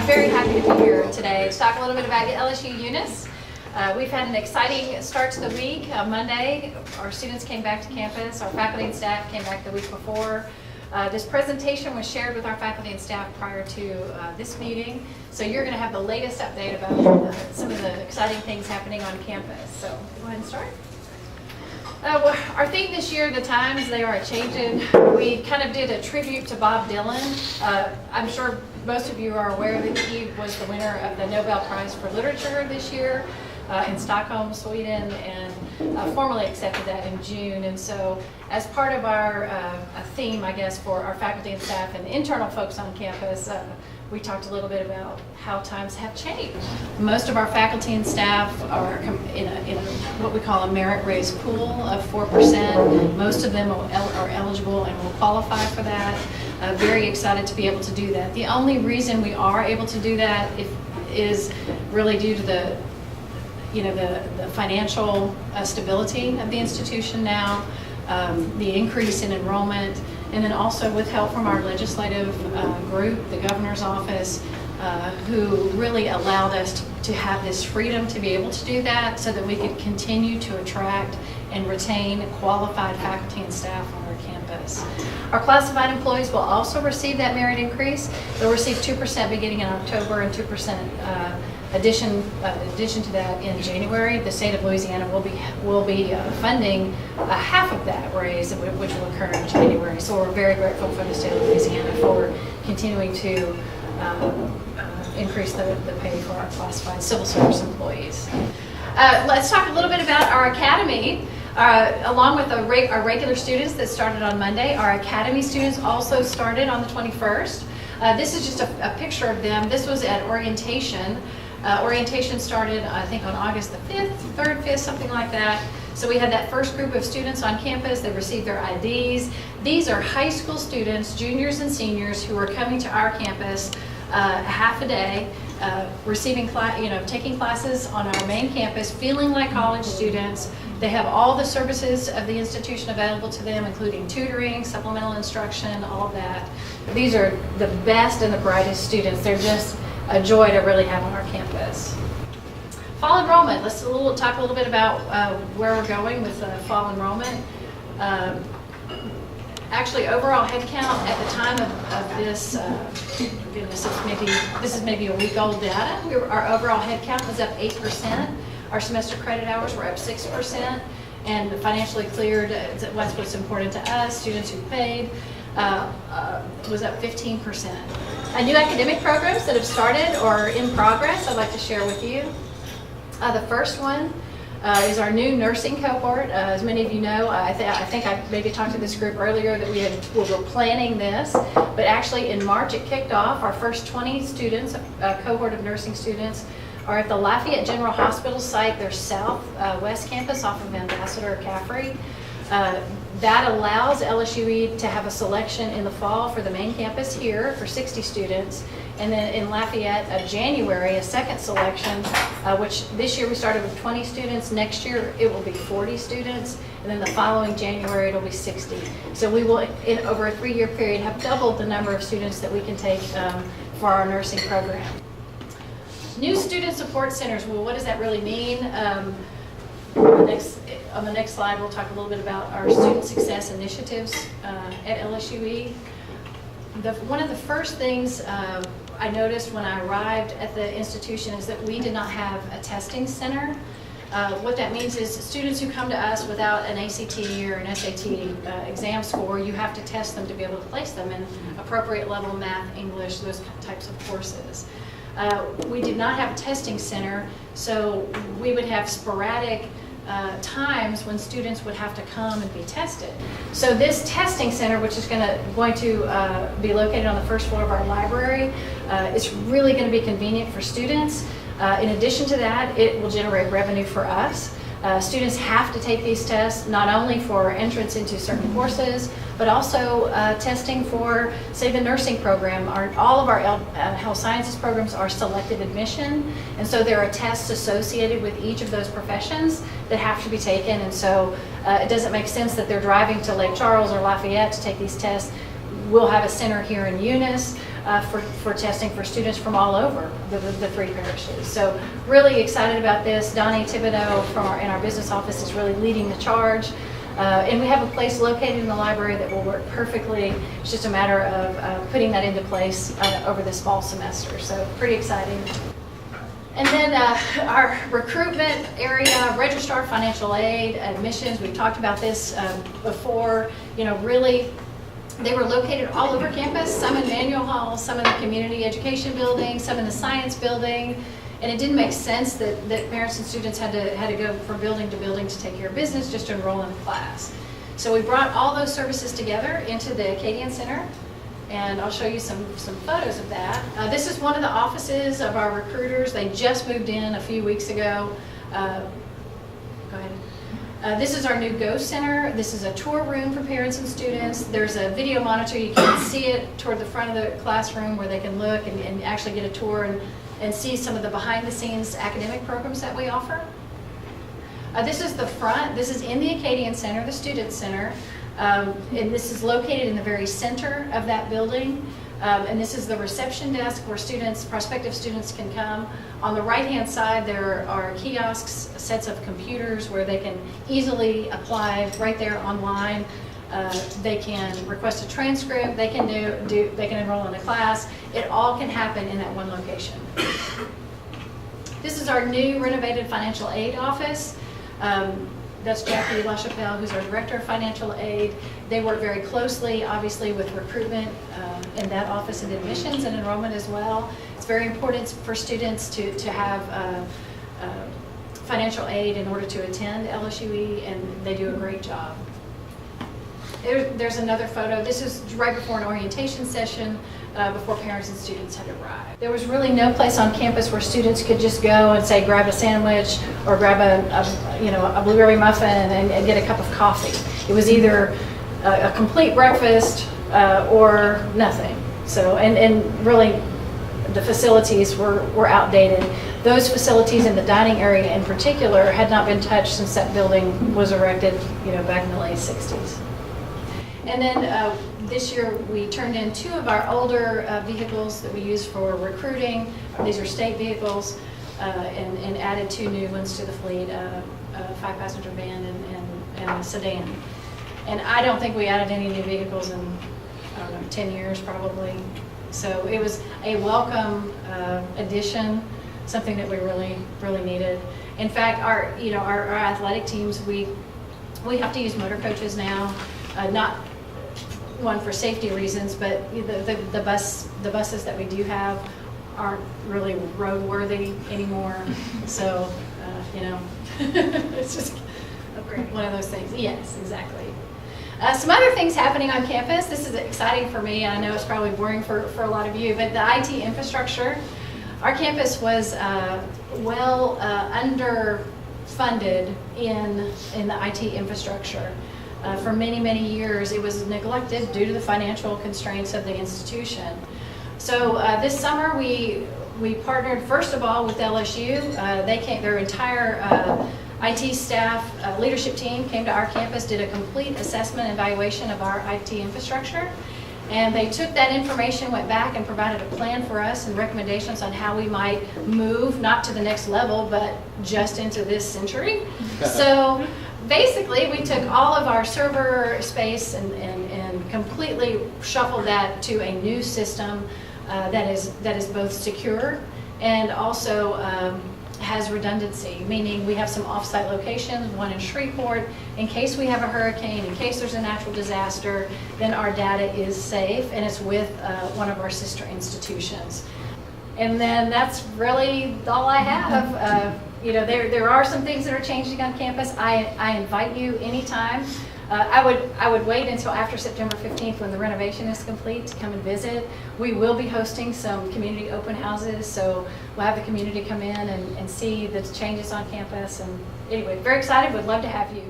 very happy to be here today to talk a little bit about LSU-Eunice. We've had an exciting start to the week. Monday, our students came back to campus. Our faculty and staff came back the week before. This presentation was shared with our faculty and staff prior to this meeting. So you're going to have the latest update about some of the exciting things happening on campus. So go ahead and start. Our theme this year, the times they are a-changing. We kind of did a tribute to Bob Dylan. I'm sure most of you are aware that he was the winner of the Nobel Prize for Literature this year in Stockholm, Sweden, and formally accepted that in June. And so as part of our theme, I guess, for our faculty and staff and internal folks on campus, we talked a little bit about how times have changed. Most of our faculty and staff are in what we call a merit-raised pool of 4%. Most of them are eligible and will qualify for that. Very excited to be able to do that. The only reason we are able to do that is really due to the financial stability of the institution now, the increase in enrollment, and then also with help from our legislative group, the governor's office, who really allowed us to have this freedom to be able to do that so that we could continue to attract and retain qualified faculty and staff on our campus. Our classified employees will also receive that merit increase. They'll receive 2% beginning in October and 2% addition to that in January. The state of Louisiana will be funding half of that raise, which will occur in January. So we're very grateful for the state of Louisiana for continuing to increase the pay for our classified civil service employees. Let's talk a little bit about our academy. Along with our regular students that started on Monday, our academy students also started on the 21st. This is just a picture of them. This was at orientation. Orientation started, I think, on August the 5th, 3rd, 5th, something like that. So we had that first group of students on campus. They received their IDs. These are high school students, juniors and seniors, who are coming to our campus half a day, taking classes on our main campus, feeling like college students. They have all the services of the institution available to them, including tutoring, supplemental instruction, all of that. These are the best and the brightest students. They're just a joy to really have on our campus. Fall enrollment. Let's talk a little bit about where we're going with fall enrollment. Actually, overall headcount at the time of this, this is maybe a week old data. Our overall headcount was up 8%. Our semester credit hours were up 6%, and financially cleared, that's what's important to us, students who paid, was up 15%. New academic programs that have started or in progress, I'd like to share with you. The first one is our new nursing cohort. As many of you know, I think I maybe talked to this group earlier that we were planning this, but actually in March it kicked off. Our first 20 students, a cohort of nursing students, are at the Lafayette General Hospital site, their southwest campus off of Ambassador Caffrey. That allows LSUE to have a selection in the fall for the main campus here for 60 students. And then in Lafayette, January, a second selection, which this year we started with 20 students. Next year it will be 40 students. And then the following January it'll be 60. So we will, over a 3-year period, have doubled the number of students that we can take for our nursing program. New student support centers. Well, what does that really mean? On the next slide, we'll talk a little bit about our student success initiatives at LSUE. One of the first things I noticed when I arrived at the institution is that we did not have a testing center. What that means is students who come to us without an ACT or an SAT exam score, you have to test them to be able to place them in appropriate level math, English, those types of courses. We did not have a testing center, so we would have sporadic times when students would have to come and be tested. So this testing center, which is going to be located on the first floor of our library, is really going to be convenient for students. In addition to that, it will generate revenue for us. Students have to take these tests not only for entrance into certain courses, but also testing for, say, the nursing program. All of our health sciences programs are selective admission, and so there are tests associated with each of those professions that have to be taken, and so it doesn't make sense that they're driving to Lake Charles or Lafayette to take these tests. We'll have a center here in Eunice. for testing for students from all over the 3 parishes. So really excited about this. Donnie Thibodeau in our business office is really leading the charge. And we have a place located in the library that will work perfectly. It's just a matter of putting that into place over this fall semester. So pretty exciting. And then our recruitment area, registrar, financial aid, admissions, we've talked about this before. Really, they were located all over campus, some in Manual Hall, some in the community education building, some in the science building. And it didn't make sense that parents and students had to go from building to building to take care of business just to enroll in a class. So we brought all those services together into the Acadian Center, and I'll show you some photos of that. This is one of the offices of our recruiters. They just moved in a few weeks ago. Go ahead. This is our new Go Center. This is a tour room for parents and students. There's a video monitor. You can see it toward the front of the classroom where they can look and actually get a tour and see some of the behind-the-scenes academic programs that we offer. This is the front. This is in the Acadian Center, the Student Center. And this is located in the very center of that building. And this is the reception desk where prospective students can come. On the right-hand side, there are kiosks, sets of computers where they can easily apply right there online. They can request a transcript. They can they can enroll in a class. It all can happen in that one location. This is our new renovated financial aid office. That's Jackie LaChapelle, who's our Director of Financial Aid. They work very closely, obviously, with recruitment in that office and admissions and enrollment as well. It's very important for students to have financial aid in order to attend LSU-E, and they do a great job. There's another photo. This is right before an orientation session, before parents and students had arrived. There was really no place on campus where students could just go and say grab a sandwich or grab a blueberry muffin and get a cup of coffee. It was either a complete breakfast or nothing. So and really the facilities were outdated. Those facilities in the dining area in particular had not been touched since that building was erected, back in the late 60s. And then this year we turned in 2 of our older vehicles that we use for recruiting. These are state vehicles, and added 2 new ones to the fleet, a 5-passenger van and a sedan. And I don't think we added any new vehicles in, 10 years probably. So it was a welcome addition, something that we really, really needed. In fact, our athletic teams, we have to use motor coaches now, not one for safety reasons, but the buses that we do have aren't really roadworthy anymore. So, it's just one of those things. Yes, exactly. Some other things happening on campus. This is exciting for me. I know it's probably boring for a lot of you, but the IT infrastructure. Our campus was underfunded in the IT infrastructure. For many, many years, it was neglected due to the financial constraints of the institution. So this summer, we partnered first of all with LSU. Their entire IT staff leadership team came to our campus, did a complete assessment and evaluation of our IT infrastructure. And they took that information, went back and provided a plan for us and recommendations on how we might move, not to the next level, but just into this century. So basically, we took all of our server space and completely shuffled that to a new system that is both secure and also has redundancy, meaning we have some off-site locations, one in Shreveport. In case we have a hurricane, in case there's a natural disaster, then our data is safe and it's with one of our sister institutions. And then that's really all I have. There are some things that are changing on campus. I invite you anytime. I would wait until after September 15th when the renovation is complete to come and visit. We will be hosting some community open houses, so we'll have the community come in and see the changes on campus. And anyway, very excited, would love to have you.